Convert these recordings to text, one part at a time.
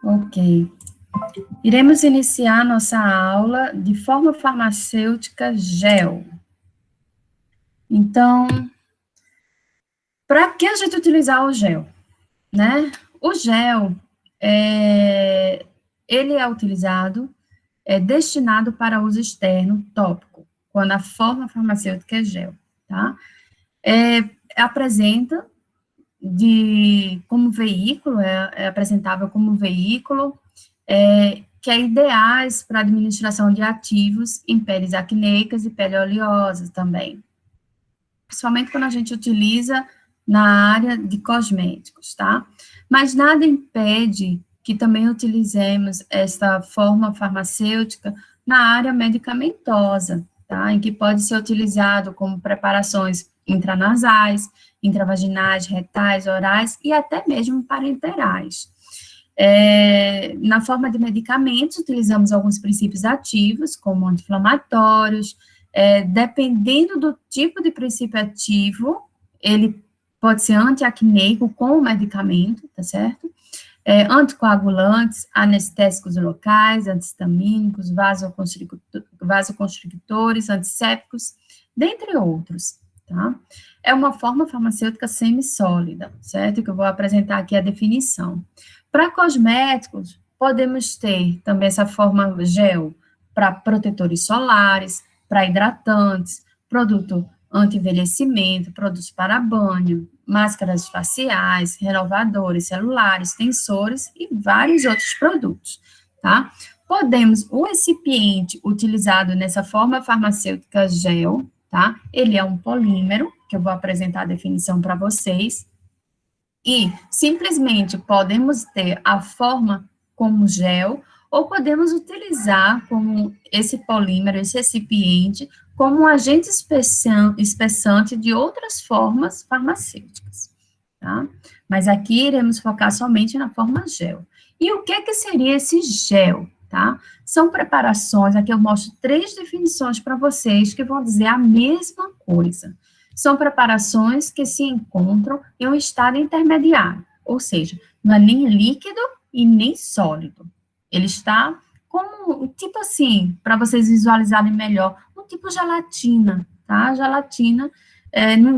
Ok. Iremos iniciar nossa aula de forma farmacêutica gel. Então, para que a gente utilizar o gel, né? O gel, ele é utilizado, destinado para uso externo tópico, quando a forma farmacêutica é gel, tá? Apresenta como veículo, é apresentável como veículo, que é ideais para administração de ativos em peles acneicas e pele oleosa também, principalmente quando a gente utiliza na área de cosméticos, tá? Mas nada impede que também utilizemos esta forma farmacêutica na área medicamentosa, tá? Em que pode ser utilizado como preparações intranasais, intravaginais, retais, orais e até mesmo parenterais. Na forma de medicamentos, utilizamos alguns princípios ativos, como anti-inflamatórios, dependendo do tipo de princípio ativo, ele pode ser antiacneico com o medicamento, tá certo? Anticoagulantes, anestésicos locais, antihistamínicos, vasoconstrictores, antissépticos, dentre outros, tá? É uma forma farmacêutica semissólida, certo? Que eu vou apresentar aqui a definição. Para cosméticos, podemos ter também essa forma gel para protetores solares, para hidratantes, produto anti-envelhecimento, produtos para banho, máscaras faciais, renovadores celulares, tensores e vários outros produtos, tá? O recipiente utilizado nessa forma farmacêutica gel, tá? Ele é um polímero, que eu vou apresentar a definição para vocês, e simplesmente podemos ter a forma como gel, ou podemos utilizar como esse polímero, esse recipiente, como um agente espessante de outras formas farmacêuticas, tá? Mas aqui iremos focar somente na forma gel. E o que seria esse gel, tá? São preparações, aqui eu mostro 3 definições para vocês que vão dizer a mesma coisa. São preparações que se encontram em um estado intermediário, ou seja, não é nem líquido e nem sólido. Ele está como, tipo assim, para vocês visualizarem melhor, um tipo gelatina, tá? A gelatina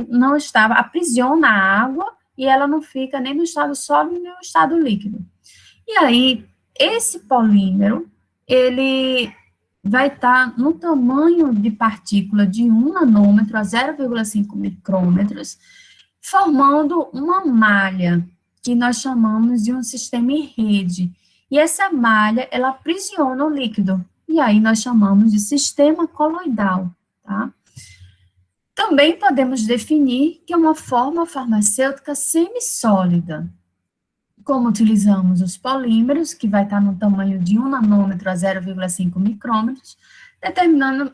não estava, aprisiona a água e ela não fica nem no estado sólido nem no estado líquido. E aí, esse polímero, ele vai estar no tamanho de partícula de 1 nanômetro a 0,5 micrômetros, formando uma malha, que nós chamamos de um sistema em rede. E essa malha, ela aprisiona o líquido, e aí nós chamamos de sistema coloidal, tá? Também podemos definir que é uma forma farmacêutica semissólida. Como utilizamos os polímeros, que vai estar no tamanho de 1 nanômetro a 0,5 micrômetros,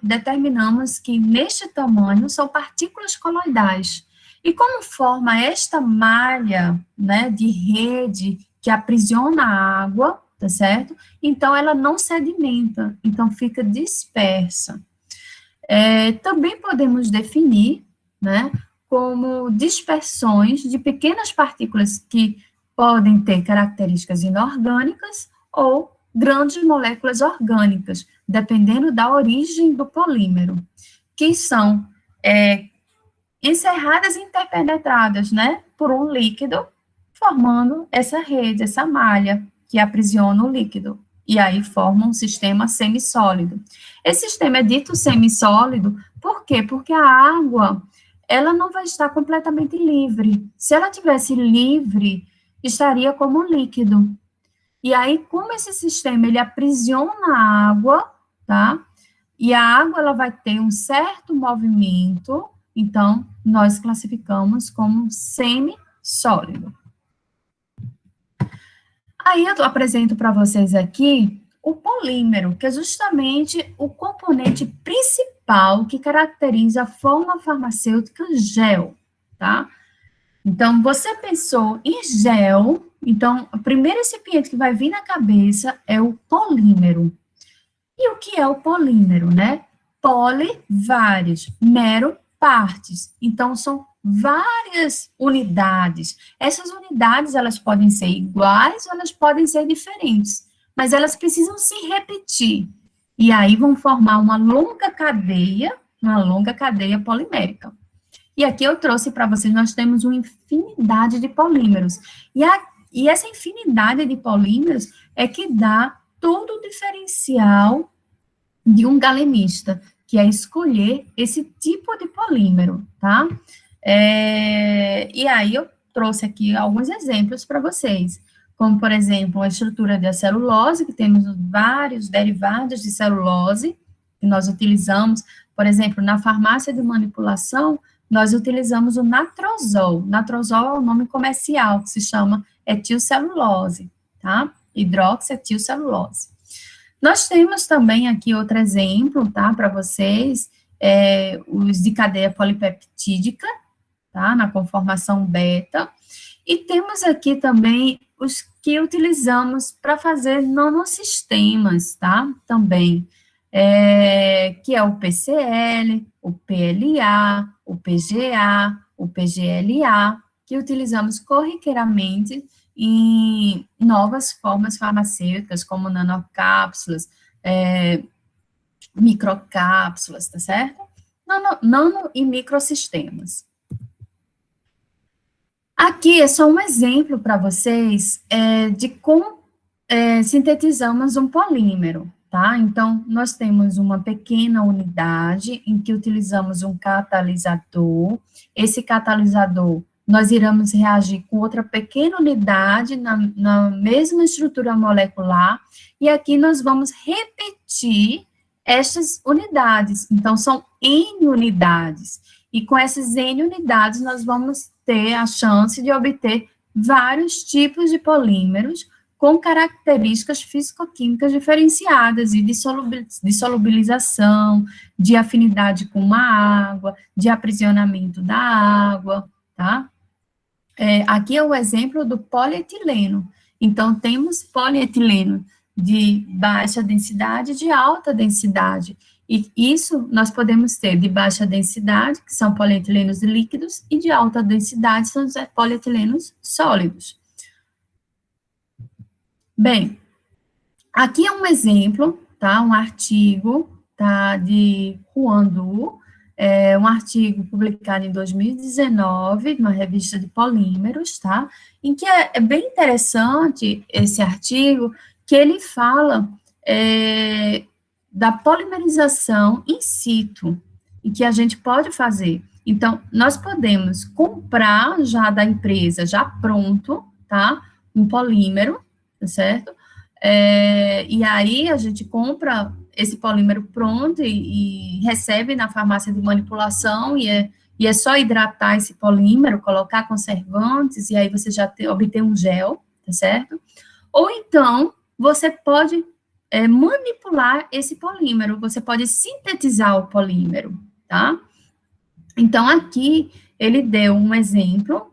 determinamos que neste tamanho são partículas coloidais. E como forma esta malha, né, de rede que aprisiona a água, tá certo? Então, ela não sedimenta, então fica dispersa. Também podemos definir, né, como dispersões de pequenas partículas que podem ter características inorgânicas ou grandes moléculas orgânicas, dependendo da origem do polímero, que são encerradas e interpenetradas, né, por um líquido, formando essa rede, essa malha, que aprisiona o líquido, e aí forma um sistema semissólido. Esse sistema é dito semissólido, por quê? Porque a água, ela não vai estar completamente livre. Se ela tivesse livre, estaria como líquido. E aí, como esse sistema, ele aprisiona a água, tá? E a água, ela vai ter um certo movimento, então, nós classificamos como semissólido. Aí, eu apresento para vocês aqui o polímero, que é justamente o componente principal que caracteriza a forma farmacêutica gel, tá? Então, você pensou em gel, então, o primeiro recipiente que vai vir na cabeça é o polímero. E o que é o polímero, né? Poli, vários, mero, partes. Então, são várias unidades. Essas unidades, elas podem ser iguais ou elas podem ser diferentes, mas elas precisam se repetir. E aí vão formar uma longa cadeia polimérica. E aqui eu trouxe para vocês, nós temos uma infinidade de polímeros. E essa infinidade de polímeros é que dá todo o diferencial de um galemista, que é escolher esse tipo de polímero, tá? E aí eu trouxe aqui alguns exemplos para vocês, como, por exemplo, a estrutura da celulose, que temos vários derivados de celulose, que nós utilizamos, por exemplo, na farmácia de manipulação, nós utilizamos o natrozol. Natrozol é o nome comercial, que se chama etilcelulose, tá? Hidroxietilcelulose. Nós temos também aqui outro exemplo, tá, para vocês, os de cadeia polipeptídica, tá, na conformação beta, e temos aqui também os que utilizamos para fazer nanossistemas, tá, também, que é o PCL, o PLA, o PGA, o PGLA, que utilizamos corriqueiramente em novas formas farmacêuticas, como nanocápsulas, microcápsulas, tá certo? Nano e microsistemas. Aqui é só um exemplo para vocês de como sintetizamos um polímero, tá? Então, nós temos uma pequena unidade em que utilizamos um catalisador. Esse catalisador, nós iremos reagir com outra pequena unidade na mesma estrutura molecular, e aqui nós vamos repetir estas unidades. Então, são N unidades, e com essas N unidades, nós vamos ter a chance de obter vários tipos de polímeros com características físico-químicas diferenciadas e de solubilização, de afinidade com uma água, de aprisionamento da água, tá? Aqui é o exemplo do polietileno. Então, temos polietileno de baixa densidade e de alta densidade. E isso nós podemos ter de baixa densidade, que são polietilenos líquidos, e de alta densidade, são os polietilenos sólidos. Bem, aqui é um exemplo, tá? Um artigo, tá? De Huan Du, um artigo publicado em 2019, numa revista de polímeros, tá? Em que é bem interessante esse artigo, que ele fala da polimerização in situ, e que a gente pode fazer. Então, nós podemos comprar já da empresa, já pronto, tá? Um polímero, tá certo? E aí a gente compra esse polímero pronto e recebe na farmácia de manipulação, e é só hidratar esse polímero, colocar conservantes, e aí você já obtém um gel, tá certo? Ou então, você pode manipular esse polímero, você pode sintetizar o polímero, tá? Então, aqui, ele deu um exemplo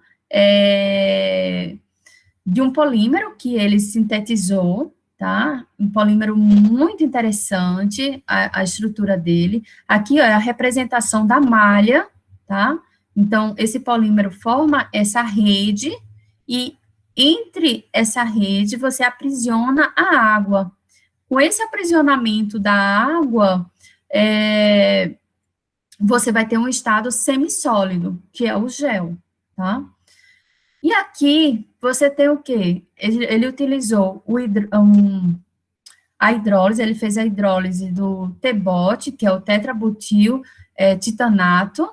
de um polímero que ele sintetizou, tá? Um polímero muito interessante, a estrutura dele. Aqui, ó, é a representação da malha, tá? Então, esse polímero forma essa rede, e entre essa rede, você aprisiona a água. Com esse aprisionamento da água, você vai ter um estado semissólido, que é o gel, tá? E aqui, você tem o quê? Ele utilizou a hidrólise, ele fez a hidrólise do TBOT, que é o tetrabutil titanato,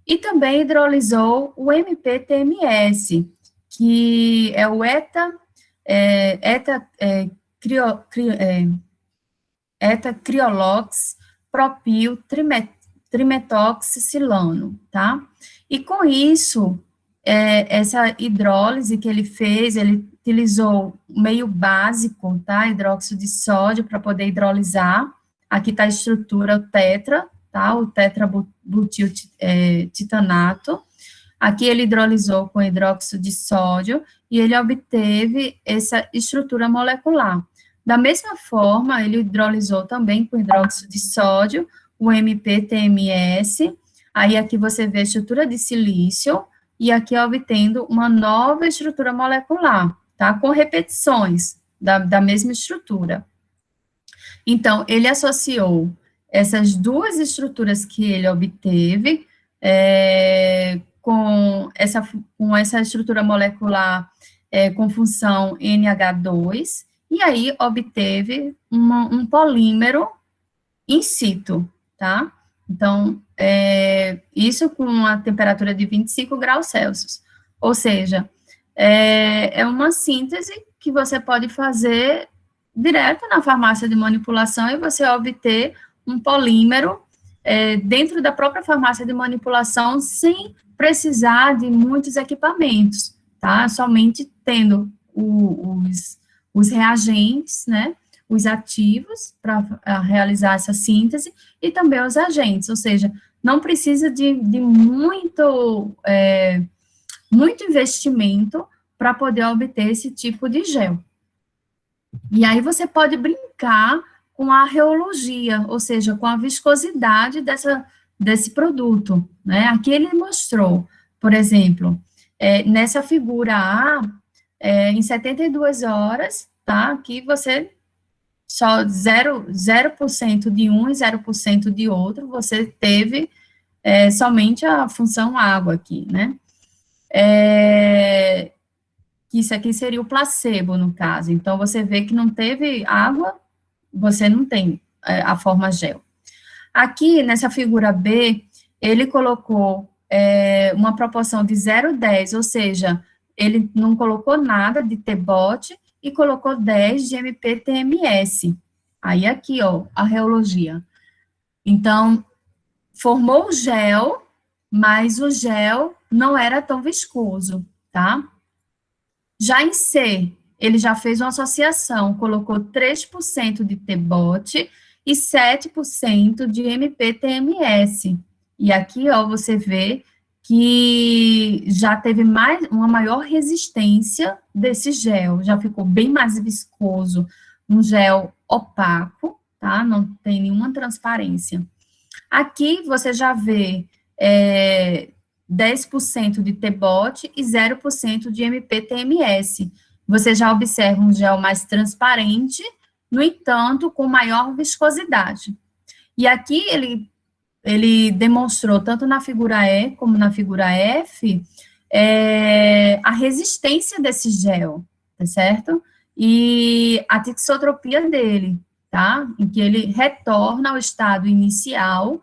e também hidrolisou o MPTMS, que é o eta-criolox propil trimetoxicilano, tá? E com isso, essa hidrólise que ele fez, ele utilizou meio básico, tá? Hidróxido de sódio para poder hidrolisar. Aqui está a estrutura, o tetra, tá? O tetrabutil titanato. Aqui ele hidrolisou com hidróxido de sódio e ele obteve essa estrutura molecular. Da mesma forma, ele hidrolisou também com hidróxido de sódio, o MPTMS, Aí aqui você vê a estrutura de silício, e aqui obtendo uma nova estrutura molecular, tá? Com repetições da mesma estrutura. Então, ele associou essas duas estruturas que ele obteve com essa estrutura molecular com função NH2, e aí obteve um polímero in situ, tá? Então, isso com a temperatura de 25 graus Celsius. Ou seja, é uma síntese que você pode fazer direto na farmácia de manipulação e você obter um polímero dentro da própria farmácia de manipulação sem precisar de muitos equipamentos, tá? Somente tendo os reagentes, né? Os ativos para realizar essa síntese e também os agentes, ou seja, não precisa de muito investimento para poder obter esse tipo de gel. E aí você pode brincar com a reologia, ou seja, com a viscosidade desse produto, né? Aqui ele mostrou, por exemplo, nessa figura A, em 72 horas, tá? Aqui você só 0% de um e 0% de outro, você teve somente a função água aqui, né? Isso aqui seria o placebo, no caso. Então, você vê que não teve água, você não tem a forma gel. Aqui, nessa figura B, ele colocou uma proporção de 0,10, ou seja, ele não colocou nada de T-bot e colocou 10 de MPTMS. Aí, aqui, ó, a reologia. Então, formou o gel, mas o gel não era tão viscoso, tá? Já em C, ele já fez uma associação, colocou 3% de T-bot e 7% de MPTMS. E aqui, ó, você vê que já teve uma maior resistência desse gel, já ficou bem mais viscoso, um gel opaco, tá? Não tem nenhuma transparência. Aqui você já vê 10% de T-bot e 0% de MPTMS. Você já observa um gel mais transparente, no entanto, com maior viscosidade. E aqui ele demonstrou, tanto na figura E como na figura F, a resistência desse gel, tá certo? E a tixotropia dele, tá? Em que ele retorna ao estado inicial,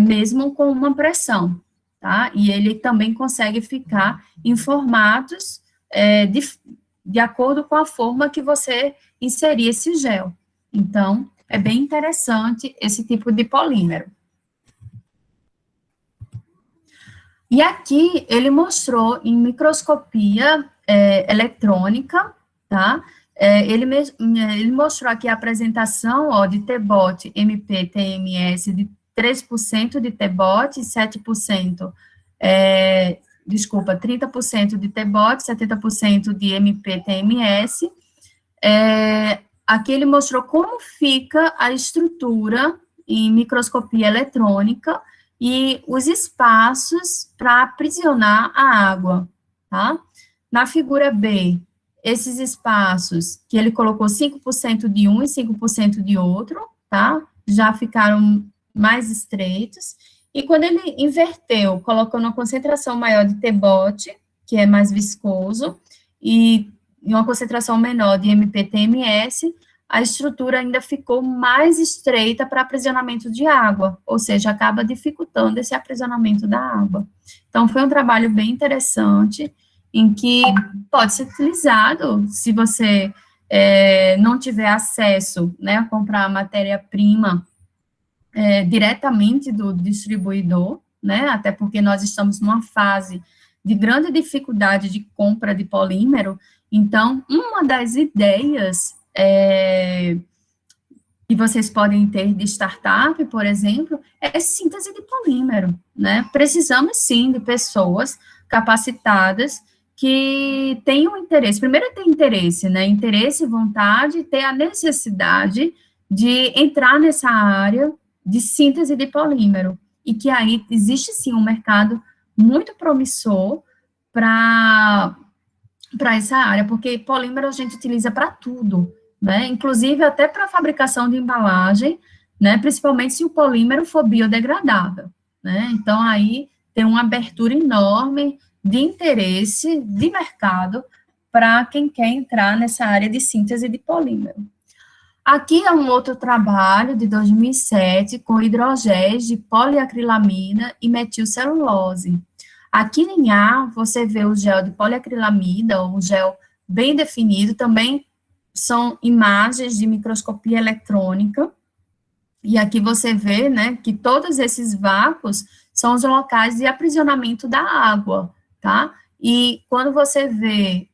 mesmo com uma pressão, tá? E ele também consegue ficar em formatos de acordo com a forma que você inserir esse gel. Então, é bem interessante esse tipo de polímero. E aqui ele mostrou em microscopia eletrônica, tá? Ele mostrou aqui a apresentação, ó, de T-bot, MPTMS de 3% de T-bot e 7%, 30% de T-bot, 70% de MPTMS. Aqui ele mostrou como fica a estrutura em microscopia eletrônica e os espaços para aprisionar a água, tá? Na figura B, esses espaços que ele colocou 5% de um e 5% de outro, tá? Já ficaram mais estreitos. E quando ele inverteu, colocou uma concentração maior de T-bot, que é mais viscoso, e uma concentração menor de MPTMS, a estrutura ainda ficou mais estreita para aprisionamento de água, ou seja, acaba dificultando esse aprisionamento da água. Então, foi um trabalho bem interessante, em que pode ser utilizado, se você não tiver acesso, né, a comprar a matéria-prima diretamente do distribuidor, né, até porque nós estamos numa fase de grande dificuldade de compra de polímero. Então, uma das ideias que vocês podem ter de startup, por exemplo, é síntese de polímero, né? Precisamos, sim, de pessoas capacitadas que tenham interesse. Primeiro, ter interesse, né? Interesse, vontade, ter a necessidade de entrar nessa área de síntese de polímero. e que aí existe, sim, um mercado muito promissor para essa área, porque polímero a gente utiliza para tudo, né? Inclusive até para a fabricação de embalagem, né? Principalmente se o polímero for biodegradável, né? Então aí tem uma abertura enorme de interesse de mercado para quem quer entrar nessa área de síntese de polímero. Aqui é um outro trabalho de 2007 com hidrogéis de poliacrilamina e metilcelulose. Aqui em A, você vê o gel de poliacrilamida, ou um gel bem definido, também são imagens de microscopia eletrônica, e aqui você vê, né, que todos esses vácuos são os locais de aprisionamento da água, tá? E quando você vê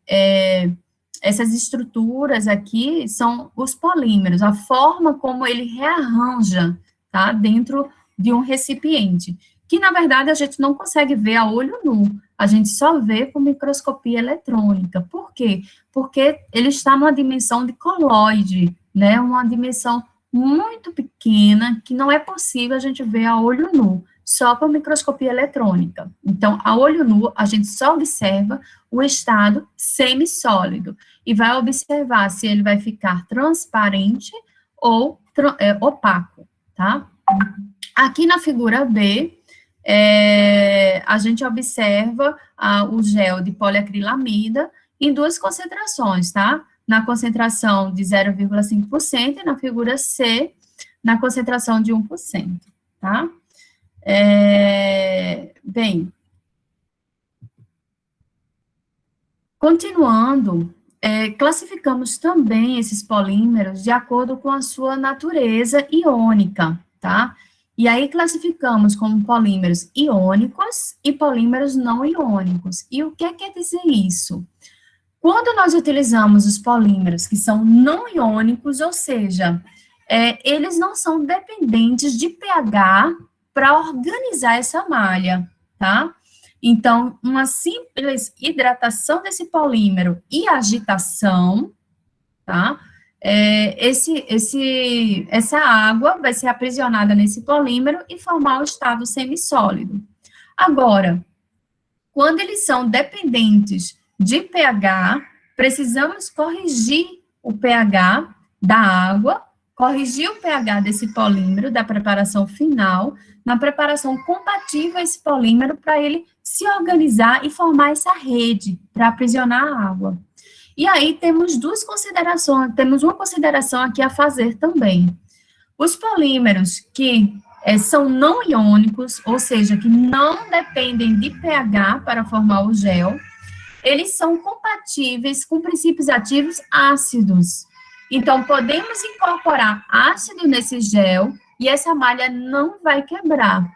essas estruturas aqui, são os polímeros, a forma como ele rearranja, tá, dentro de um recipiente, que, na verdade, a gente não consegue ver a olho nu, a gente só vê com microscopia eletrônica. Por quê? Porque ele está numa dimensão de colóide, né, uma dimensão muito pequena, que não é possível a gente ver a olho nu, só com microscopia eletrônica. Então, a olho nu, a gente só observa o estado semissólido, e vai observar se ele vai ficar transparente ou opaco, tá? Aqui na figura B, a gente observa o gel de poliacrilamida em duas concentrações, tá? Na concentração de 0,5% e na figura C, na concentração de 1%, tá? Bem, continuando, classificamos também esses polímeros de acordo com a sua natureza iônica, tá? E aí classificamos como polímeros iônicos e polímeros não iônicos. E o que quer dizer isso? Quando nós utilizamos os polímeros que são não iônicos, ou seja, eles não são dependentes de pH para organizar essa malha, tá? Então, uma simples hidratação desse polímero e agitação, tá? Essa água vai ser aprisionada nesse polímero e formar o estado semissólido. Agora, quando eles são dependentes de pH, precisamos corrigir o pH da água, corrigir o pH desse polímero, da preparação final, na preparação compatível a esse polímero, para ele se organizar e formar essa rede para aprisionar a água. E aí temos duas considerações, temos uma consideração aqui a fazer também. Os polímeros que são não iônicos, ou seja, que não dependem de pH para formar o gel, eles são compatíveis com princípios ativos ácidos. Então, podemos incorporar ácido nesse gel e essa malha não vai quebrar.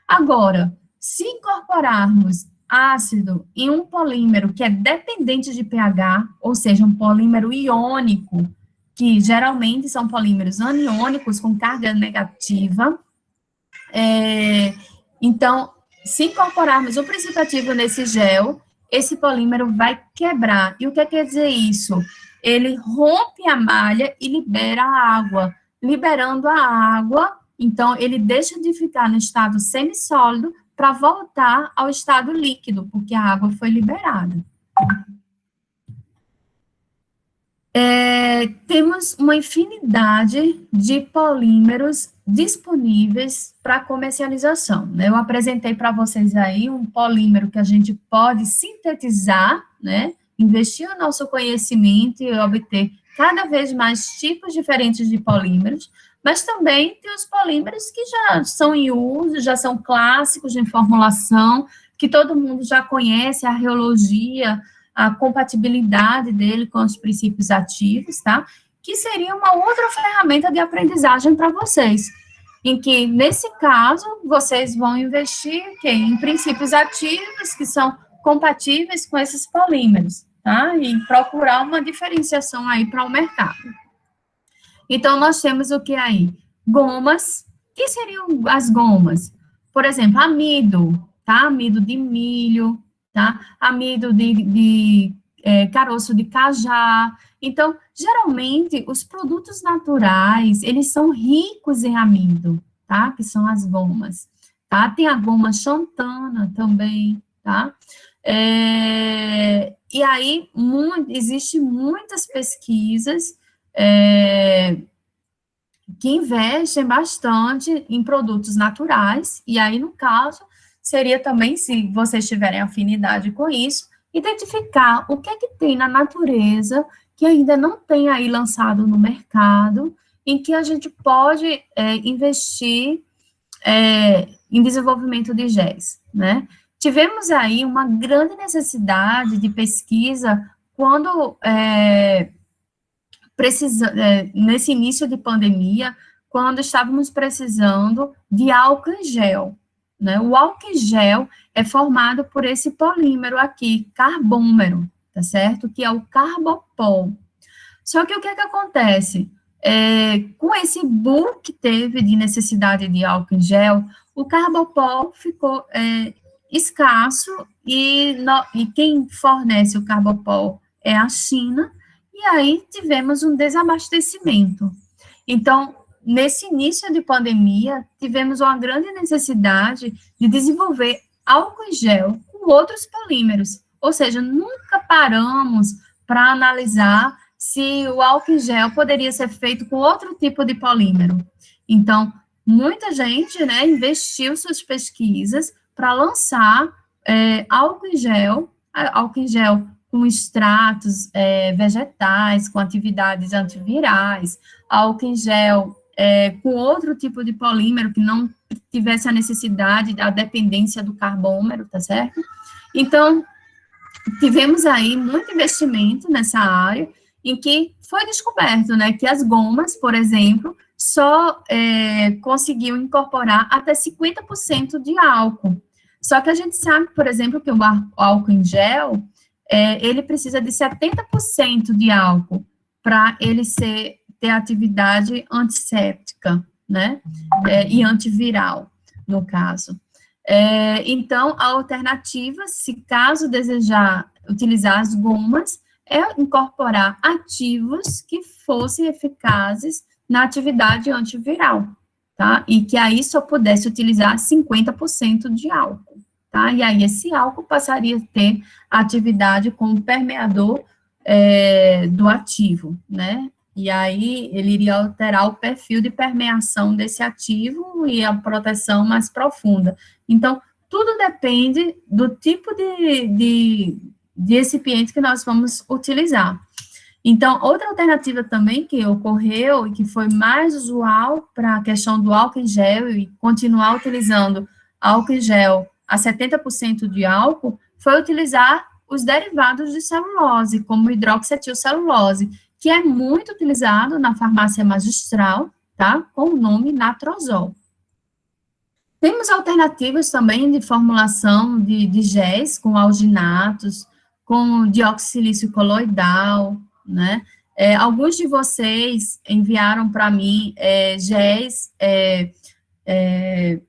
Agora, se incorporarmos ácido em um polímero que é dependente de pH, ou seja, um polímero iônico, que geralmente são polímeros aniônicos com carga negativa, então, se incorporarmos o princípio ativo nesse gel, esse polímero vai quebrar. E o que quer dizer isso? Ele rompe a malha e libera a água. Liberando a água, então, ele deixa de ficar no estado semissólido para voltar ao estado líquido, porque a água foi liberada. Temos uma infinidade de polímeros disponíveis para comercialização, né? Eu apresentei para vocês aí um polímero que a gente pode sintetizar, né? Investir o nosso conhecimento e obter cada vez mais tipos diferentes de polímeros, mas também tem os polímeros que já são em uso, já são clássicos de formulação, que todo mundo já conhece, a reologia, a compatibilidade dele com os princípios ativos, tá? Que seria uma outra ferramenta de aprendizagem para vocês, em que, nesse caso, vocês vão investir em princípios ativos que são compatíveis com esses polímeros, tá? E procurar uma diferenciação aí para o mercado. Então, nós temos o que aí? Gomas. O que seriam as gomas? Por exemplo, amido, tá? Amido de milho, tá? Amido de caroço de cajá. Então, geralmente, os produtos naturais, eles são ricos em amido, tá? Que são as gomas. tá? Tem a goma xantana também, tá? E aí, existe muitas pesquisas que investem bastante em produtos naturais, e aí, no caso, seria também, se vocês tiverem afinidade com isso, identificar o que é que tem na natureza que ainda não tem aí lançado no mercado, em que a gente pode investir em desenvolvimento de géis, né? Tivemos aí uma grande necessidade de pesquisa quando nesse início de pandemia, quando estávamos precisando de álcool em gel, né? O álcool em gel é formado por esse polímero aqui, carbômero, tá certo? Que é o carbopol. Só que o que é que acontece? Com esse boom que teve de necessidade de álcool em gel, o carbopol ficou escasso e quem fornece o carbopol é a China, e aí tivemos um desabastecimento. Então, nesse início de pandemia, tivemos uma grande necessidade de desenvolver álcool em gel com outros polímeros, ou seja, nunca paramos para analisar se o álcool em gel poderia ser feito com outro tipo de polímero. Então, muita gente, né, investiu suas pesquisas para lançar álcool em gel com extratos vegetais, com atividades antivirais, álcool em gel com outro tipo de polímero que não tivesse a necessidade da dependência do carbômero, tá certo? Então, tivemos aí muito investimento nessa área, em que foi descoberto, né, que as gomas, por exemplo, só conseguiam incorporar até 50% de álcool. Só que a gente sabe, por exemplo, que o álcool em gel, ele precisa de 70% de álcool para ele ter atividade antisséptica, né, e antiviral, no caso. Então, a alternativa, se caso desejar utilizar as gomas, é incorporar ativos que fossem eficazes na atividade antiviral, tá? E que aí só pudesse utilizar 50% de álcool, tá? E aí esse álcool passaria a ter atividade como permeador do ativo, né? E aí ele iria alterar o perfil de permeação desse ativo e a proteção mais profunda. Então, tudo depende do tipo de recipiente que nós vamos utilizar. Então, outra alternativa também que ocorreu e que foi mais usual para a questão do álcool em gel e continuar utilizando álcool em gel a 70% de álcool, foi utilizar os derivados de celulose, como hidroxetilcelulose, que é muito utilizado na farmácia magistral, tá? Com o nome natrozol. Temos alternativas também de formulação de géis com alginatos, com dioxilício coloidal, né? Alguns de vocês enviaram para mim géis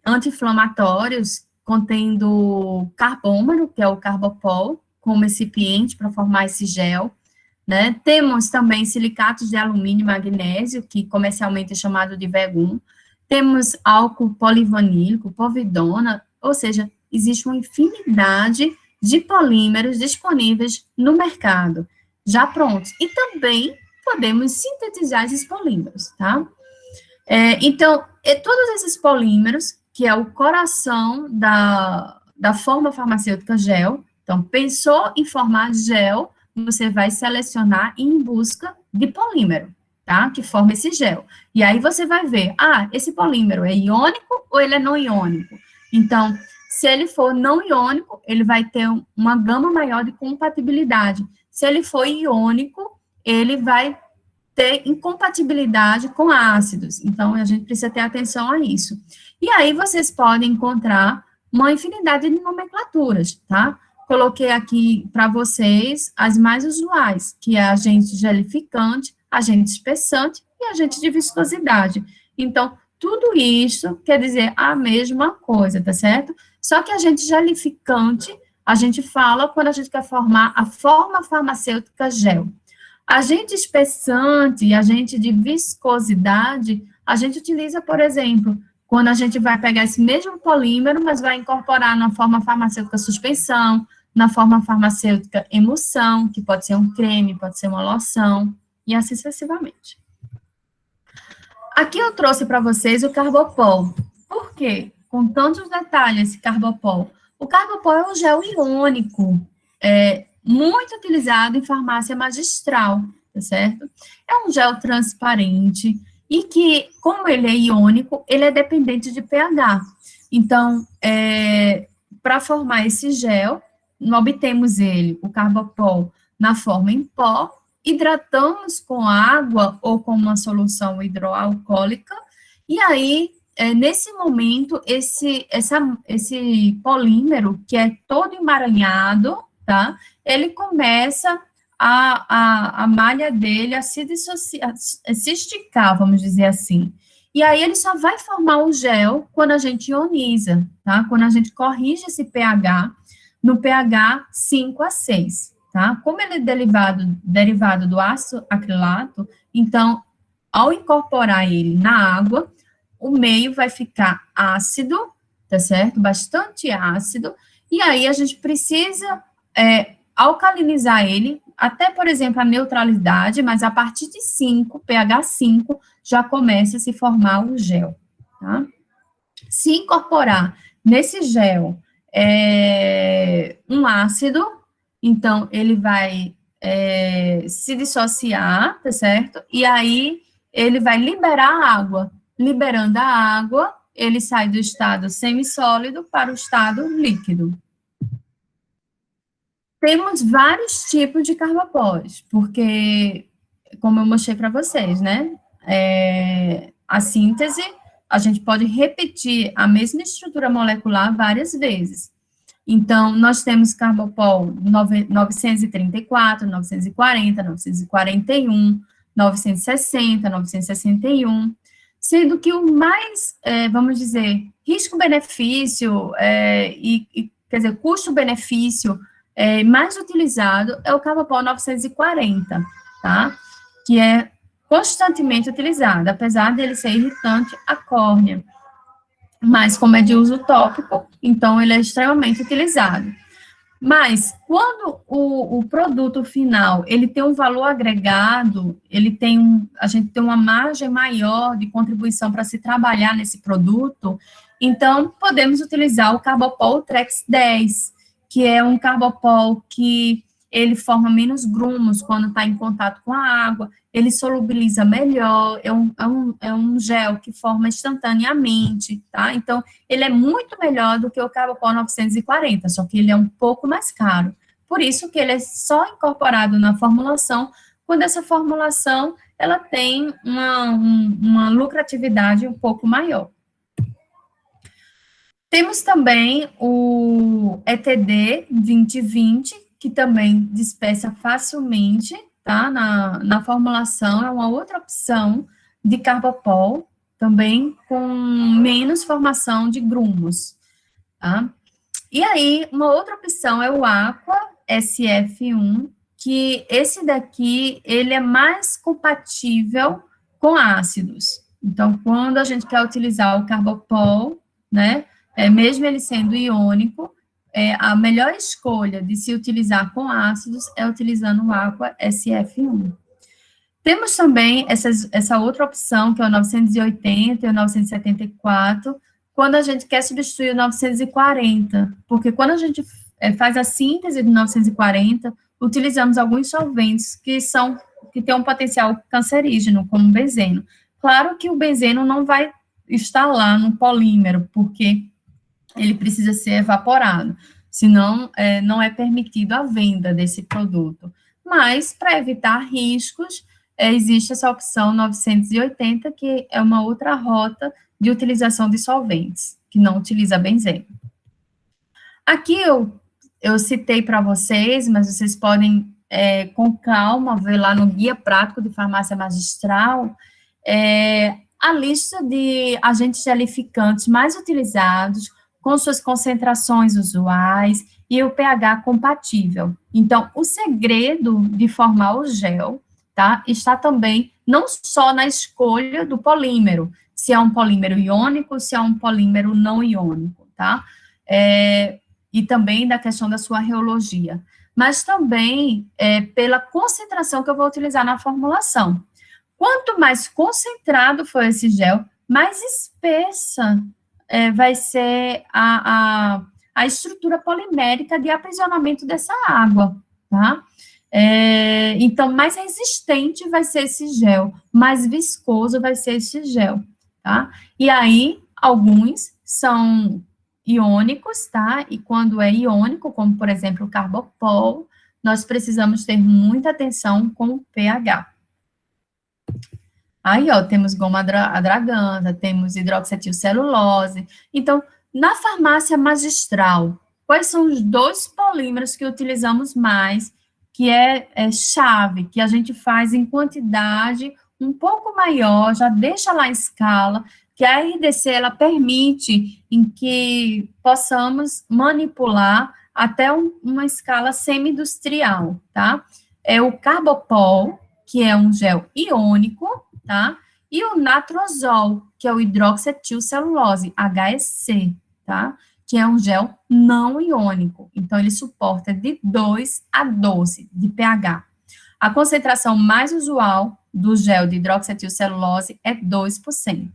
anti-inflamatórios contendo carbômero, que é o carbopol, como recipiente para formar esse gel, né? Temos também silicatos de alumínio e magnésio, que comercialmente é chamado de Vegum. Temos álcool polivanílico, povidona, ou seja, existe uma infinidade de polímeros disponíveis no mercado, já prontos. E também podemos sintetizar esses polímeros, tá? Então, todos esses polímeros, que é o coração da forma farmacêutica gel, então, pensou em formar gel, você vai selecionar em busca de polímero, tá? Que forma esse gel. E aí você vai ver, esse polímero é iônico ou ele é não iônico? Então, se ele for não iônico, ele vai ter uma gama maior de compatibilidade. Se ele for iônico, ele vai ter incompatibilidade com ácidos. Então, a gente precisa ter atenção a isso. E aí, vocês podem encontrar uma infinidade de nomenclaturas, tá? Coloquei aqui para vocês as mais usuais, que é agente gelificante, agente espessante e agente de viscosidade. Então, tudo isso quer dizer a mesma coisa, tá certo? Só que agente gelificante, a gente fala quando a gente quer formar a forma farmacêutica gel. Agente espessante e agente de viscosidade, a gente utiliza, por exemplo, quando a gente vai pegar esse mesmo polímero, mas vai incorporar na forma farmacêutica suspensão, na forma farmacêutica emulsão, que pode ser um creme, pode ser uma loção, e assim sucessivamente. Aqui eu trouxe para vocês o Carbopol. Por quê? Com tantos detalhes, esse Carbopol. O Carbopol é um gel iônico, muito utilizado em farmácia magistral, tá certo? É um gel transparente e que, como ele é iônico, ele é dependente de pH. Então, para formar esse gel, nós obtemos ele, o Carbopol, na forma em pó, hidratamos com água ou com uma solução hidroalcoólica, e aí, nesse momento, esse polímero, que é todo emaranhado, tá? Ele começa a malha dele a se dissociar, a se esticar, vamos dizer assim. E aí ele só vai formar o gel quando a gente ioniza, tá? Quando a gente corrige esse pH no pH 5 a 6, tá? Como ele é derivado do ácido acrilato, então, ao incorporar ele na água, o meio vai ficar ácido, tá certo? Bastante ácido, e aí a gente precisa alcalinizar ele, até, por exemplo, a neutralidade, mas a partir de 5, pH 5, já começa a se formar o gel, tá? Se incorporar nesse gel um ácido, então ele vai se dissociar, tá certo? E aí ele vai liberar a água. Liberando a água, ele sai do estado semissólido para o estado líquido. Temos vários tipos de carbopós, porque, como eu mostrei para vocês, né? A síntese, a gente pode repetir a mesma estrutura molecular várias vezes. Então, nós temos Carbopol 934, 940, 941, 960, 961, sendo que o mais, vamos dizer, risco-benefício quer dizer, custo-benefício mais utilizado é o Carbopol 940, tá? Que é constantemente utilizado, apesar dele ser irritante à córnea. Mas, como é de uso tópico, então ele é extremamente utilizado. Mas, quando o produto final, ele tem um valor agregado, a gente tem uma margem maior de contribuição para se trabalhar nesse produto, então, podemos utilizar o Carbopol Trex 10, que é um Carbopol que ele forma menos grumos quando está em contato com a água, ele solubiliza melhor, é um gel que forma instantaneamente, tá? Então, ele é muito melhor do que o Carbopol 940, só que ele é um pouco mais caro. Por isso que ele é só incorporado na formulação, quando essa formulação, ela tem uma lucratividade um pouco maior. Temos também o ETD 2020, que também dispersa facilmente, tá? Na formulação, é uma outra opção de Carbopol, também com menos formação de grumos, tá? E aí, uma outra opção é o Aqua SF1, que esse daqui, ele é mais compatível com ácidos. Então, quando a gente quer utilizar o Carbopol, né, mesmo ele sendo iônico, a melhor escolha de se utilizar com ácidos é utilizando o Aqua SF1. Temos também essa outra opção, que é o 980 e o 974, quando a gente quer substituir o 940, porque quando a gente faz a síntese do 940, utilizamos alguns solventes que têm um potencial cancerígeno, como o benzeno. Claro que o benzeno não vai estar lá no polímero, porque ele precisa ser evaporado, senão não é permitido a venda desse produto. Mas, para evitar riscos, existe essa opção 980, que é uma outra rota de utilização de solventes, que não utiliza benzeno. Aqui eu citei para vocês, mas vocês podem, com calma, ver lá no Guia Prático de Farmácia Magistral, a lista de agentes gelificantes mais utilizados, com suas concentrações usuais e o pH compatível. Então, o segredo de formar o gel, tá? Está também não só na escolha do polímero, se é um polímero iônico, se é um polímero não iônico, tá? E também da questão da sua reologia, mas também pela concentração que eu vou utilizar na formulação. Quanto mais concentrado for esse gel, mais espessa vai ser a estrutura polimérica de aprisionamento dessa água, tá? Então, mais resistente vai ser esse gel, mais viscoso vai ser esse gel, tá? E aí, alguns são iônicos, tá? E quando é iônico, como, por exemplo, o carbopol, nós precisamos ter muita atenção com o pH. Aí, ó, temos goma adraganta, temos hidroxetilcelulose. Então, na farmácia magistral, quais são os 2 polímeros que utilizamos mais, que é chave, que a gente faz em quantidade um pouco maior, já deixa lá a escala, que a RDC, ela permite em que possamos manipular até uma escala semi-industrial, tá? É o carbopol, que é um gel iônico, tá? E o natrozol, que é o hidroxetilcelulose, HEC, tá? Que é um gel não iônico. Então, ele suporta de 2 a 12 de pH. A concentração mais usual do gel de hidroxetilcelulose é 2%.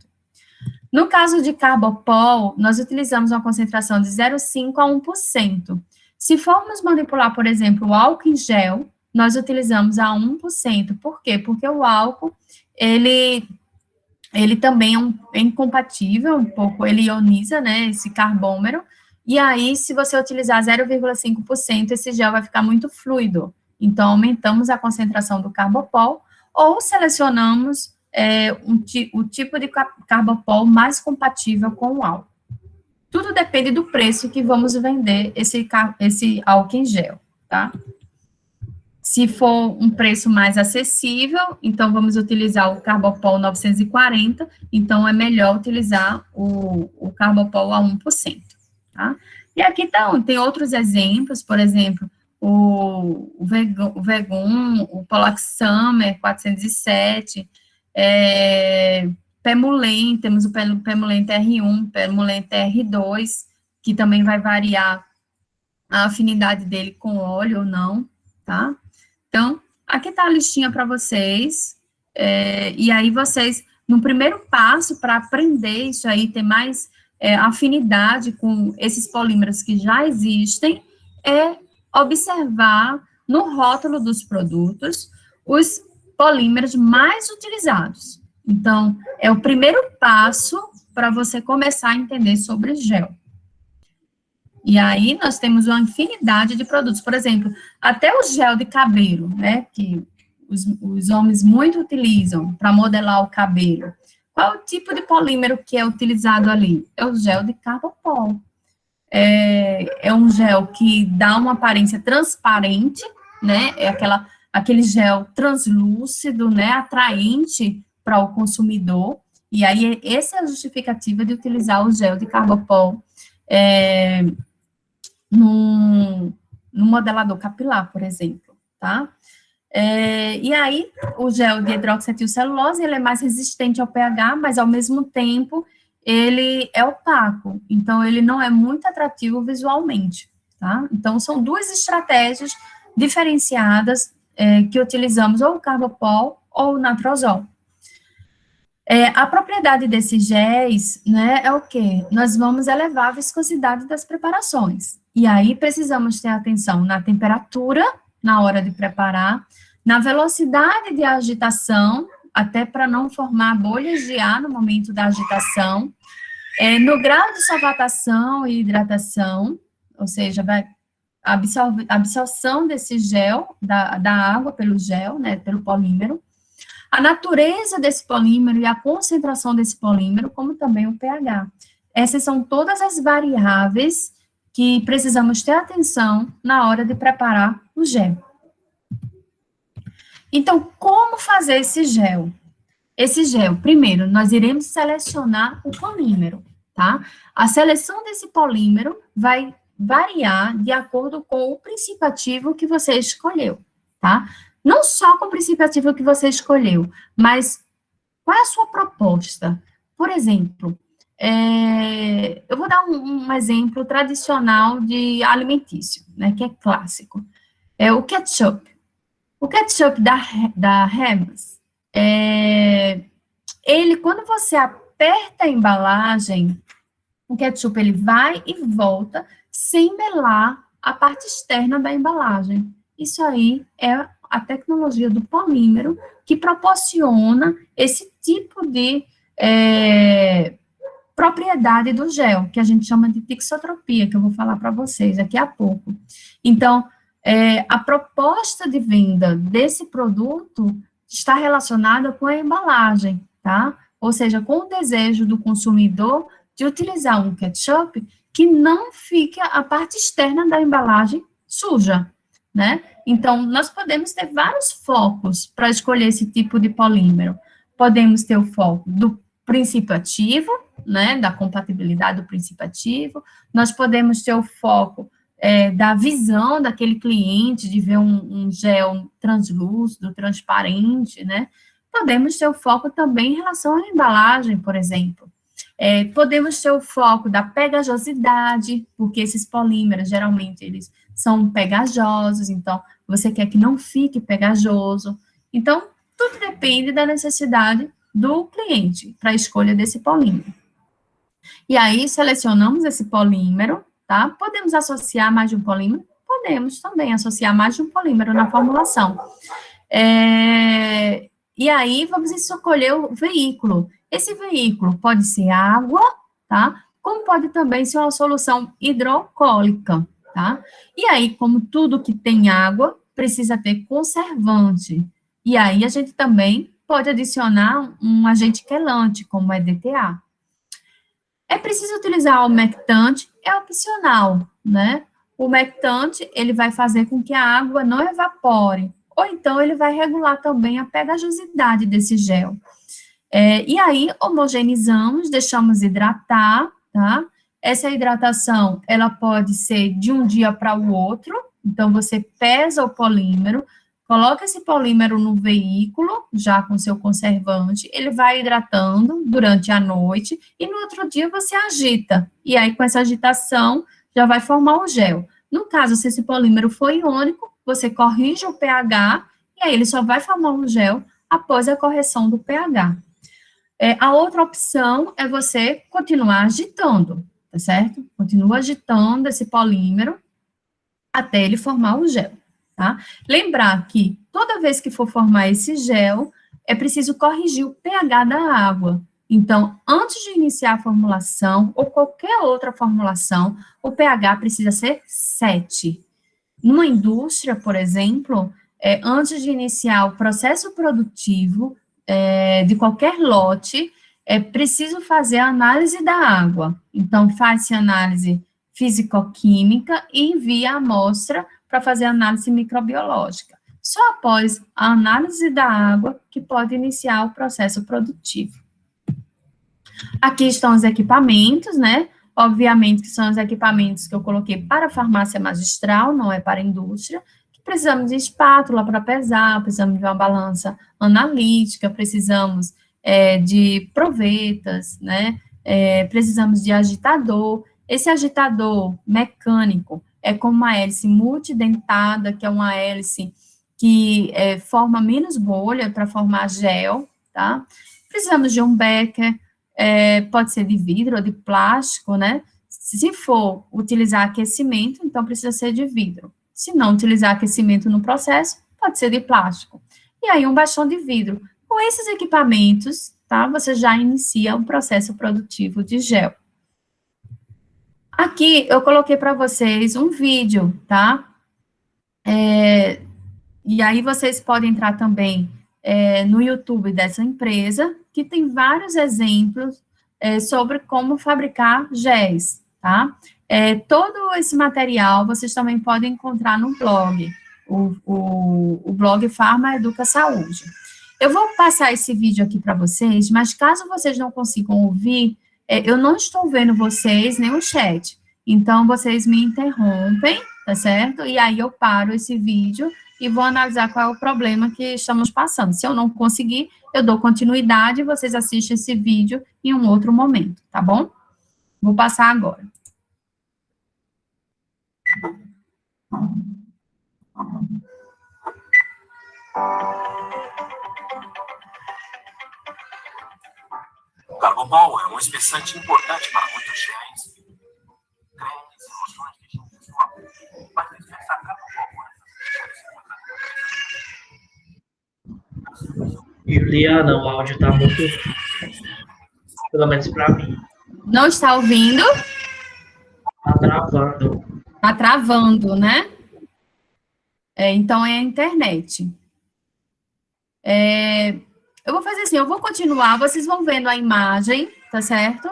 No caso de carbopol, nós utilizamos uma concentração de 0,5 a 1%. Se formos manipular, por exemplo, o álcool em gel, nós utilizamos a 1%. Por quê? Porque o álcool, ele também é incompatível, um pouco, ele ioniza, né, esse carbômero, e aí, se você utilizar 0,5%, esse gel vai ficar muito fluido. Então, aumentamos a concentração do carbopol, ou selecionamos o tipo de carbopol mais compatível com o álcool. Tudo depende do preço que vamos vender esse álcool em gel, tá? Se for um preço mais acessível, então vamos utilizar o Carbopol 940, então é melhor utilizar o Carbopol a 1%, tá? E aqui tem outros exemplos, por exemplo, o Vegum, o Polaxamer 407, Pemulent, temos o Pemulent R1, Pemulent R2, que também vai variar a afinidade dele com óleo ou não, tá? Então, aqui está a listinha para vocês, e aí vocês, no primeiro passo para aprender isso aí, ter mais afinidade com esses polímeros que já existem, é observar no rótulo dos produtos os polímeros mais utilizados. Então, é o primeiro passo para você começar a entender sobre gel. E aí, nós temos uma infinidade de produtos. Por exemplo, até o gel de cabelo, né, que os homens muito utilizam para modelar o cabelo. Qual é o tipo de polímero que é utilizado ali? É o gel de carbopol. É um gel que dá uma aparência transparente, né, é aquele gel translúcido, né, atraente para o consumidor. E aí, essa é a justificativa de utilizar o gel de carbopol no modelador capilar, por exemplo, tá? E aí, o gel de hidroxetilcelulose, ele é mais resistente ao pH, mas, ao mesmo tempo, ele é opaco, então, ele não é muito atrativo visualmente, tá? Então, são 2 estratégias diferenciadas que utilizamos ou o carbopol ou o natrozol. A propriedade desses géis, né, é o quê? Nós vamos elevar a viscosidade das preparações. E aí, precisamos ter atenção na temperatura, na hora de preparar, na velocidade de agitação, até para não formar bolhas de ar no momento da agitação, no grau de solvatação e hidratação, ou seja, a absorção desse gel, da água pelo gel, né, pelo polímero, a natureza desse polímero e a concentração desse polímero, como também o pH. Essas são todas as variáveis que precisamos ter atenção na hora de preparar o gel. Então, como fazer esse gel? Esse gel, primeiro, nós iremos selecionar o polímero, tá? A seleção desse polímero vai variar de acordo com o princípio ativo que você escolheu, tá? Não só com o princípio ativo que você escolheu, mas qual é a sua proposta? Por exemplo, eu vou dar um exemplo tradicional de alimentício, né, que é clássico. É o ketchup. O ketchup da Hellmann's, ele, quando você aperta a embalagem, o ketchup ele vai e volta sem melar a parte externa da embalagem. Isso aí é a tecnologia do polímero que proporciona esse tipo de propriedade do gel, que a gente chama de tixotropia, que eu vou falar para vocês daqui a pouco. Então, a proposta de venda desse produto está relacionada com a embalagem, tá? Ou seja, com o desejo do consumidor de utilizar um ketchup que não fique a parte externa da embalagem suja, né? Então, nós podemos ter vários focos para escolher esse tipo de polímero. Podemos ter o foco do princípio ativo, né, da compatibilidade do princípio ativo, nós podemos ter o foco da visão daquele cliente, de ver um gel translúcido, transparente, né, podemos ter o foco também em relação à embalagem, por exemplo, podemos ter o foco da pegajosidade, porque esses polímeros, geralmente, eles são pegajosos, então, você quer que não fique pegajoso, então, tudo depende da necessidade do cliente para a escolha desse polímero. E aí, selecionamos esse polímero, tá? Podemos associar mais de um polímero? Podemos também associar mais de um polímero na formulação. E aí, vamos escolher o veículo. Esse veículo pode ser água, tá? Como pode também ser uma solução hidroalcoólica, tá? E aí, como tudo que tem água, precisa ter conservante. E aí, a gente também pode adicionar um agente quelante, como é DTA. É preciso utilizar o humectante, é opcional, né? O humectante, ele vai fazer com que a água não evapore, ou então ele vai regular também a pegajosidade desse gel. E aí, homogeneizamos, deixamos hidratar, tá? Essa hidratação, ela pode ser de um dia para o outro, então você pesa o polímero, coloca esse polímero no veículo, já com seu conservante, ele vai hidratando durante a noite, e no outro dia você agita, e aí com essa agitação já vai formar o gel. No caso, se esse polímero for iônico, você corrige o pH, e aí ele só vai formar o gel após a correção do pH. A outra opção é você continuar agitando, tá certo? Continua agitando esse polímero até ele formar o gel. Tá? Lembrar que toda vez que for formar esse gel, é preciso corrigir o pH da água. Então, antes de iniciar a formulação, ou qualquer outra formulação, o pH precisa ser 7. Numa indústria, por exemplo, antes de iniciar o processo produtivo de qualquer lote, é preciso fazer a análise da água. Então, faz-se análise físico-química e envia a amostra para fazer análise microbiológica. Só após a análise da água que pode iniciar o processo produtivo. Aqui estão os equipamentos, né? Obviamente que são os equipamentos que eu coloquei para a farmácia magistral, não é para a indústria, que precisamos de espátula para pesar, precisamos de uma balança analítica, precisamos de provetas, né? Precisamos de agitador. Esse agitador mecânico é com uma hélice multidentada, que é uma hélice que forma menos bolha para formar gel, tá? Precisamos de um becker, pode ser de vidro ou de plástico, né? Se for utilizar aquecimento, então precisa ser de vidro. Se não utilizar aquecimento no processo, pode ser de plástico. E aí um bastão de vidro. Com esses equipamentos, tá? Você já inicia o processo produtivo de gel. Aqui eu coloquei para vocês um vídeo, tá? E aí vocês podem entrar também no YouTube dessa empresa, que tem vários exemplos sobre como fabricar géis, tá? Todo esse material vocês também podem encontrar no blog, o blog Farma Educa Saúde. Eu vou passar esse vídeo aqui para vocês, mas caso vocês não consigam ouvir, eu não estou vendo vocês nem o chat. Então, vocês me interrompem, tá certo? E aí eu paro esse vídeo e vou analisar qual é o problema que estamos passando. Se eu não conseguir, eu dou continuidade e vocês assistem esse vídeo em um outro momento, tá bom? Vou passar agora. O carbomal é um espessante importante para muitos genes, crenças, emoções que a gente desenvolve. Mas ele se destaca um pouco. Juliana, o áudio está muito, pelo menos para mim. Não está ouvindo? Está travando. Está travando, né? Então, é a internet. Eu vou fazer assim, eu vou continuar, vocês vão vendo a imagem, tá certo?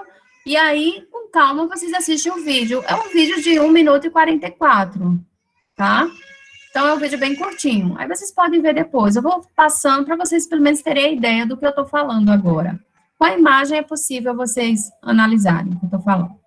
E aí, com calma, vocês assistem o vídeo. É um vídeo de 1 minuto e 44, tá? Então, é um vídeo bem curtinho. Aí, vocês podem ver depois. Eu vou passando para vocês, pelo menos, terem a ideia do que eu estou falando agora. Com a imagem, é possível vocês analisarem o que eu estou falando.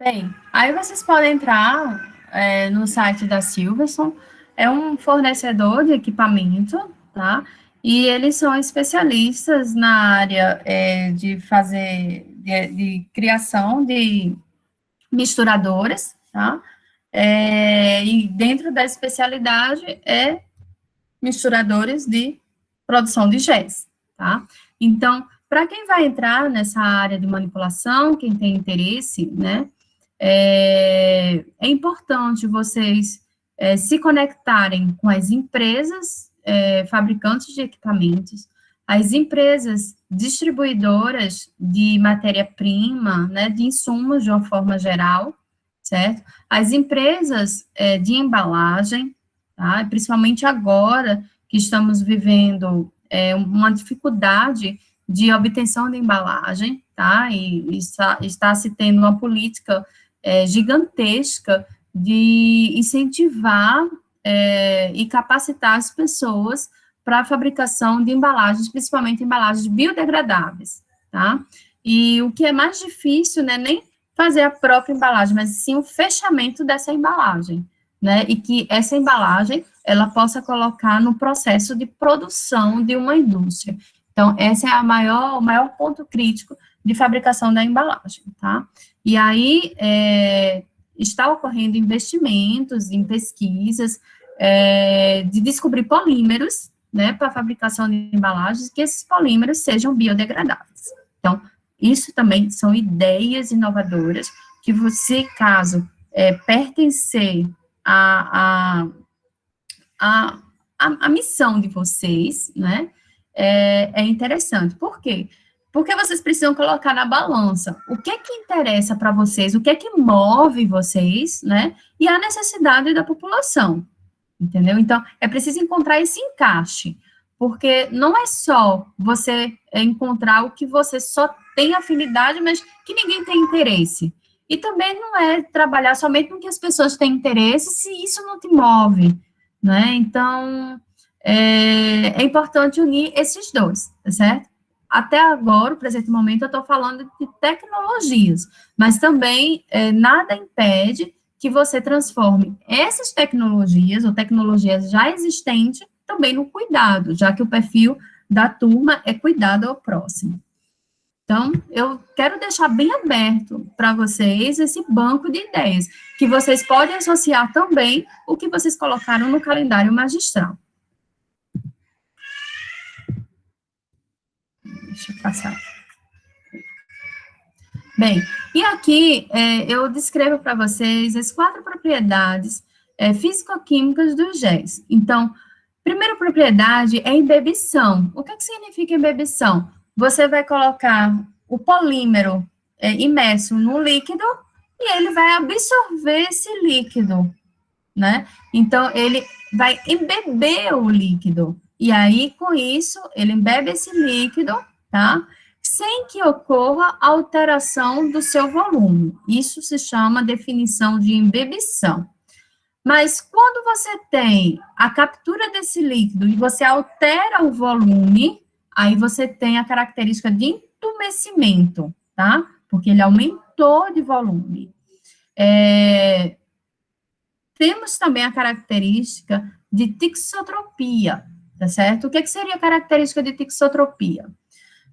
Bem, aí vocês podem entrar no site da Silverson, é um fornecedor de equipamento, tá? E eles são especialistas na área de fazer, de criação de misturadoras, tá? E dentro da especialidade misturadores de produção de GES, tá? Então, para quem vai entrar nessa área de manipulação, quem tem interesse, né, é importante vocês se conectarem com as empresas fabricantes de equipamentos, as empresas distribuidoras de matéria-prima, né, de insumos de uma forma geral, certo? As empresas de embalagem, tá? Principalmente agora que estamos vivendo uma dificuldade de obtenção de embalagem, tá? E está se tendo uma política gigantesca de incentivar e capacitar as pessoas para a fabricação de embalagens, principalmente embalagens biodegradáveis, tá? E o que é mais difícil, né, nem fazer a própria embalagem, mas sim o fechamento dessa embalagem, né, e que essa embalagem, ela possa colocar no processo de produção de uma indústria. Então, esse é o maior ponto crítico de fabricação da embalagem, tá? E aí, está ocorrendo investimentos em pesquisas de descobrir polímeros, né, para a fabricação de embalagens, que esses polímeros sejam biodegradáveis. Então, isso também são ideias inovadoras que você, caso pertencer a missão de vocês, né, é interessante. Por quê? Porque vocês precisam colocar na balança o que é que interessa para vocês, o que é que move vocês, né, e a necessidade da população, entendeu? Então, é preciso encontrar esse encaixe, porque não é só você encontrar o que você só tem afinidade, mas que ninguém tem interesse. E também não é trabalhar somente no que as pessoas têm interesse, se isso não te move, né? Então, é importante unir esses dois, tá certo? Até agora, no presente momento, eu estou falando de tecnologias, mas também nada impede que você transforme essas tecnologias, ou tecnologias já existentes, também no cuidado, já que o perfil da turma é cuidado ao próximo. Então, eu quero deixar bem aberto para vocês esse banco de ideias, que vocês podem associar também o que vocês colocaram no calendário magistral. Deixa eu passar. Bem, e aqui eu descrevo para vocês as 4 propriedades físico-químicas dos géis. Então, primeira propriedade é embebição. O que significa embebição? Você vai colocar o polímero imerso no líquido e ele vai absorver esse líquido, né? Então, ele vai embeber o líquido. E aí, com isso, ele embebe esse líquido, tá? Sem que ocorra alteração do seu volume. Isso se chama definição de embebição. Mas quando você tem a captura desse líquido e você altera o volume, aí você tem a característica de entumecimento, tá? Porque ele aumentou de volume. Temos também a característica de tixotropia, tá certo? O que seria a característica de tixotropia?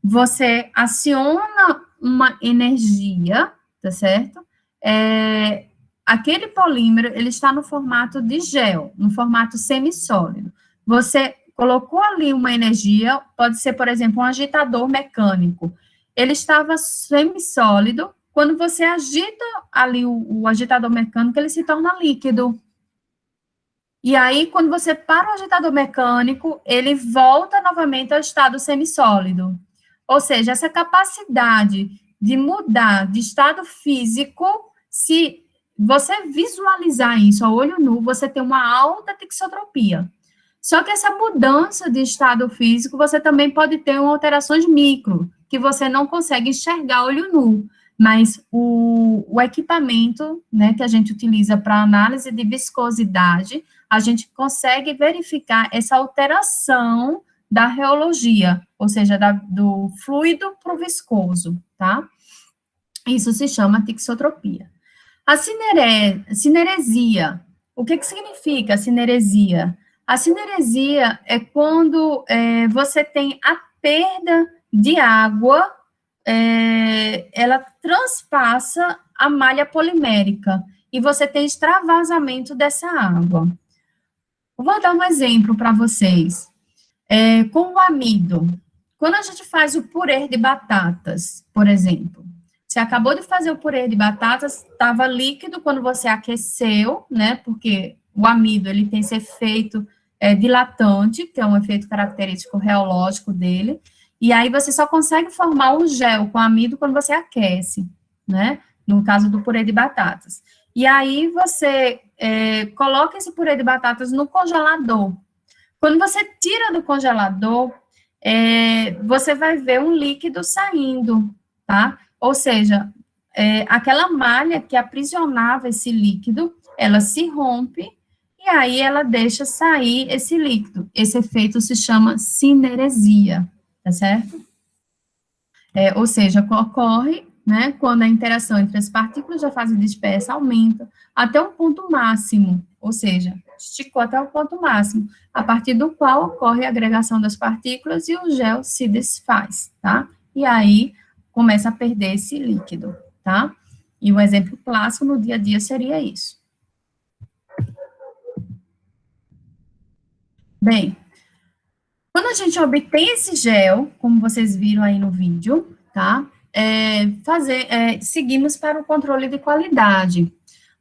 Você aciona uma energia, tá certo? Aquele polímero, ele está no formato de gel, no formato semissólido. Você colocou ali uma energia, pode ser, por exemplo, um agitador mecânico. Ele estava semissólido, quando você agita ali o agitador mecânico, ele se torna líquido. E aí, quando você para o agitador mecânico, ele volta novamente ao estado semissólido. Ou seja, essa capacidade de mudar de estado físico, se você visualizar isso a olho nu, você tem uma alta tixotropia. Só que essa mudança de estado físico, você também pode ter alterações micro, que você não consegue enxergar a olho nu. Mas o equipamento, né, que a gente utiliza para análise de viscosidade, a gente consegue verificar essa alteração da reologia, ou seja, do fluido para o viscoso, tá? Isso se chama tixotropia. A cineresia, o que significa a cineresia? A cineresia é quando você tem a perda de água, ela transpassa a malha polimérica, e você tem extravasamento dessa água. Vou dar um exemplo para vocês. Com o amido, quando a gente faz o purê de batatas, por exemplo, você acabou de fazer o purê de batatas, estava líquido quando você aqueceu, né, porque o amido, ele tem esse efeito dilatante, que é um efeito característico reológico dele, e aí você só consegue formar o gel com amido quando você aquece, né, no caso do purê de batatas. E aí você coloca esse purê de batatas no congelador. Quando você tira do congelador, você vai ver um líquido saindo, tá? Ou seja, aquela malha que aprisionava esse líquido, ela se rompe, e aí ela deixa sair esse líquido. Esse efeito se chama cineresia, tá certo? Ou seja, ocorre, né, quando a interação entre as partículas da fase dispersa aumenta até um ponto máximo, ou seja, esticou até o ponto máximo, a partir do qual ocorre a agregação das partículas e o gel se desfaz, tá? E aí começa a perder esse líquido, tá? E um exemplo clássico no dia a dia seria isso. Bem, quando a gente obtém esse gel, como vocês viram aí no vídeo, tá? Seguimos para o controle de qualidade.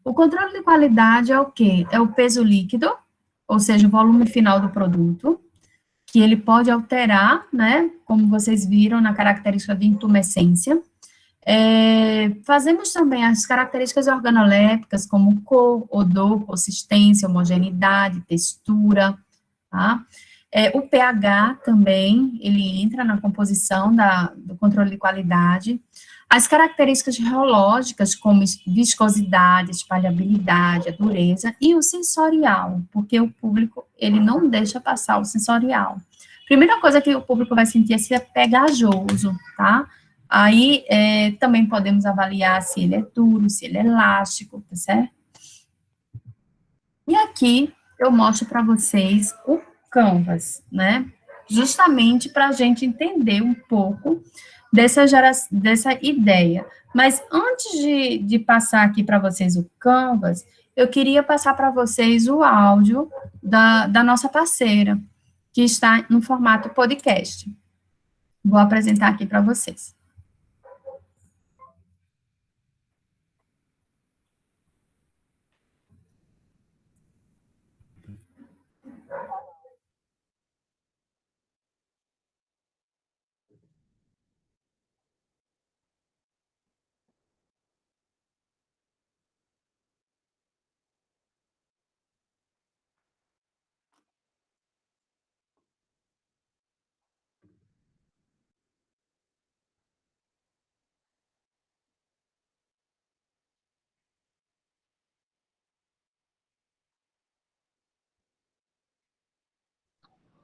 O controle de qualidade é o quê? É o peso líquido, ou seja, o volume final do produto, que ele pode alterar, né, como vocês viram na característica de intumescência. Fazemos também as características organolépticas, como cor, odor, consistência, homogeneidade, textura, tá? O pH também, ele entra na composição do controle de qualidade. As características reológicas, como viscosidade, espalhabilidade, a dureza, e o sensorial, porque o público, ele não deixa passar o sensorial. Primeira coisa que o público vai sentir é se é pegajoso, tá? Aí, também podemos avaliar se ele é duro, se ele é elástico, tá certo? E aqui, eu mostro para vocês o Canvas, né? Justamente para a gente entender um pouco dessa ideia. Mas antes de passar aqui para vocês o Canvas, eu queria passar para vocês o áudio da nossa parceira, que está no formato podcast. Vou apresentar aqui para vocês.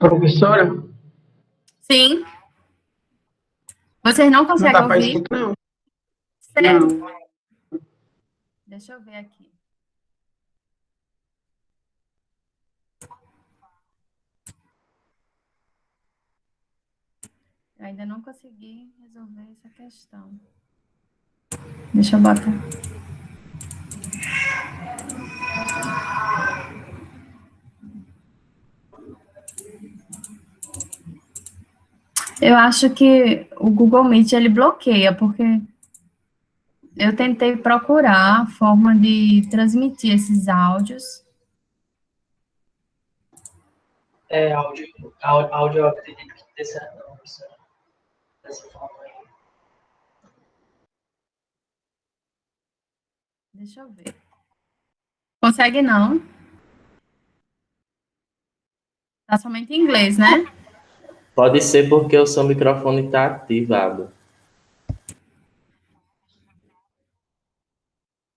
Professora, Sim. Vocês não não conseguem dá para ouvir? escutar, não. Sério? Não. Deixa eu ver aqui. Eu ainda não consegui resolver essa questão. Deixa eu botar. Eu acho que o Google Meet, ele bloqueia, porque eu tentei procurar a forma de transmitir esses áudios. Áudio eu acredito que dessa forma aí. Deixa eu ver. Consegue não? Tá somente em inglês, né? Pode ser porque o seu microfone está ativado.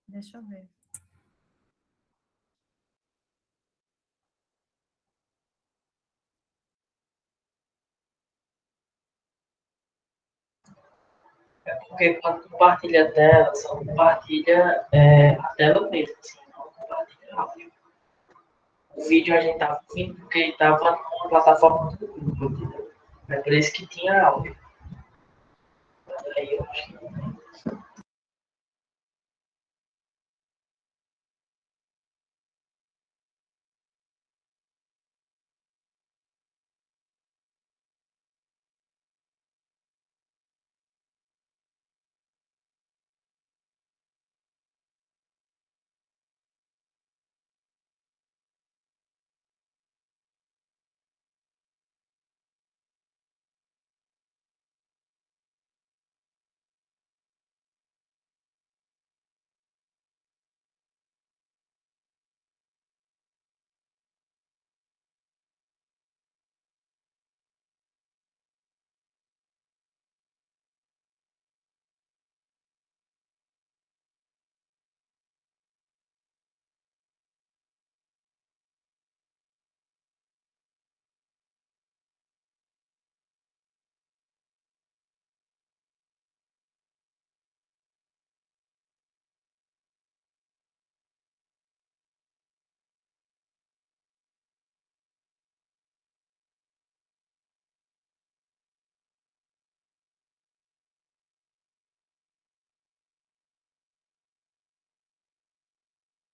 Deixa eu ver. Porque quando compartilha a tela, só compartilha a tela mesmo, assim, não compartilha áudio. O vídeo a gente tava vendo porque ele tava numa plataforma do Google, entendeu? É por isso que tinha áudio. Aí eu acho que